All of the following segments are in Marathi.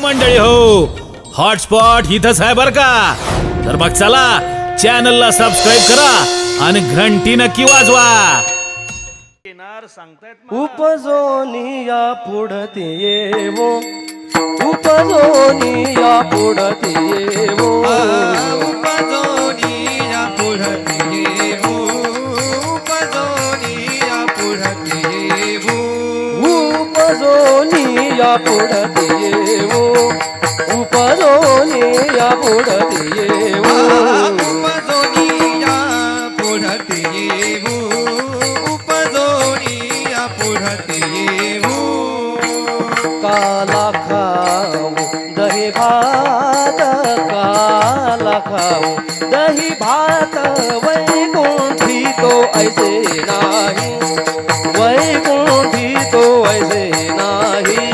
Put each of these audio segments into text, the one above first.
मंडळी हो, हॉटस्पॉट इथंच आहे बर का. तर मग चला चॅनलला सबस्क्राईब करा आणि घंटी नक्की वाजवा. उपजोनिया पुढते येवो, उपजोनिया पुढते येवो, उपजोनिया पुढते येवो, उपजोनिया पुढते येवो, उपजोनिया पुढते येवो, उपजोनिया पुढते येवो, उपजोनिया पुढते येवो, उपजोनिया पुढते येवो. काला खाऊ दही भात, काला खाऊ दही भात, वैकुंठी तो ऐसे नाही, वैकुंठी तो ऐसे नाही.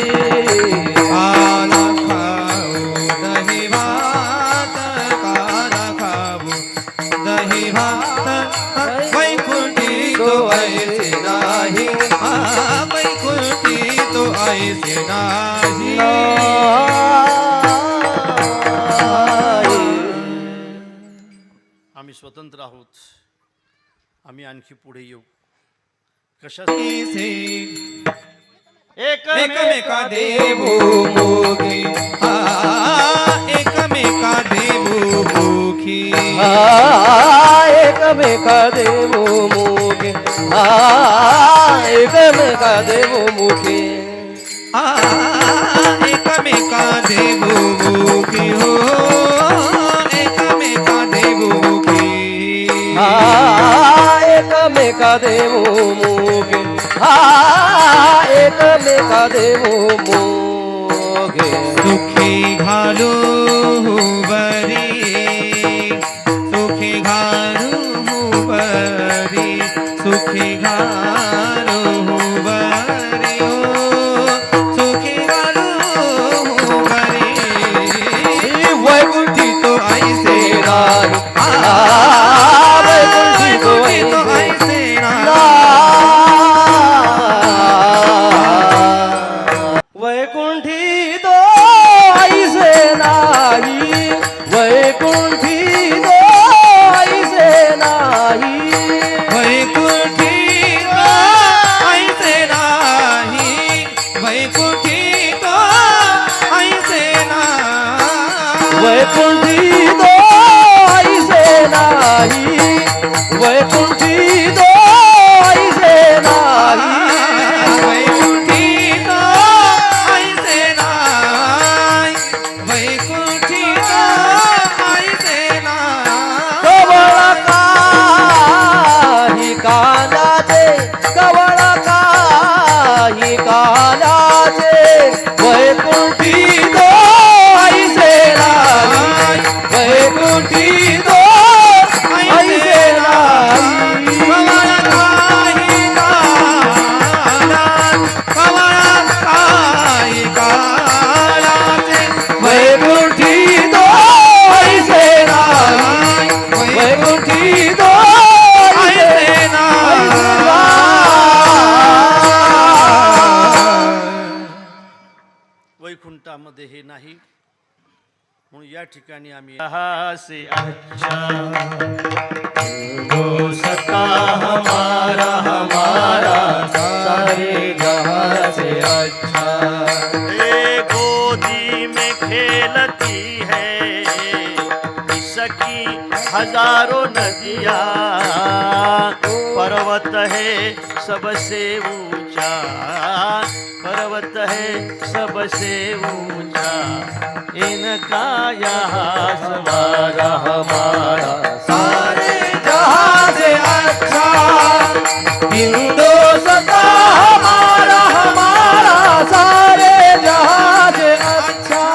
काला खाऊ दही भात, काला खाऊ दही भात, वैकुंठी तो ऐसे नाही, वैकुंठी तो ऐसे नाही. आम्ही स्वतंत्र आहोत. आम्ही आणखी पुढे येऊ. कशा एकमेका देवो मुखी, एकमेका देवो मुखी, एकमेका देवो मुखे, एकमेका देवो मुखे, एकमेका देवो मुखी हो, एकमेका देवो मुखी, एकमेका देवो मुखे, एकमेका देवो मुखे. सुखी घालो बरी, सुखी घालो बरी, सुखी घालो बरी हो, सुखी घालो बरी. वैकुंठी तो ऐसे नाही, वैकुंठी तो ऐसे वैकुंठी तो ऐसे नाही, वैकुंठी तो ऐसे नाही, वैकुंठी ऐसे नाही, वैकुंठी तो ऐसे नाही, वैकुंठी तो ऐसे नाही, वैकुंठी तो ऐसे नाही. वैकुंठी तो ऐसे नाही, वैकुंठी तो ऐसे नाही. कवळ काही कानाचे, कवळ काही कानाचे, वैकुंठी तो ऐसे नाही, वैकुंठी तो ऐसे नाही. कवळ काही कानात, कवळ काही कानाचे, वैकुंठी तो ऐसे नाही, वैकुंठी तो ऐसे नाही. वैकुंठामध्ये हे नाही. म्हणून या ठिकाणी आम्ही यहाँ से अच्छा वो सता हमारा हमारा, सारे जहां से अच्छा. ए गोदी में खेलती है सखी हजारों नदियाँ, पर्वत है सबसे ऊंचा, पर्वत है सबसे ऊंचा, इनका यहाँ हमारा हमारा, सारे जहां से अच्छा. हिंदुस्ता हमारा हमारा, सारे जहां से अच्छा.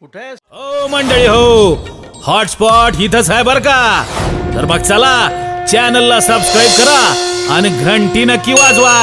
कुठे हो मंडळी हो, हॉटस्पॉट इथंच आहे बर का. तर मग चला चॅनलला सबस्क्राईब करा आणि घंटी नक्की वाजवा.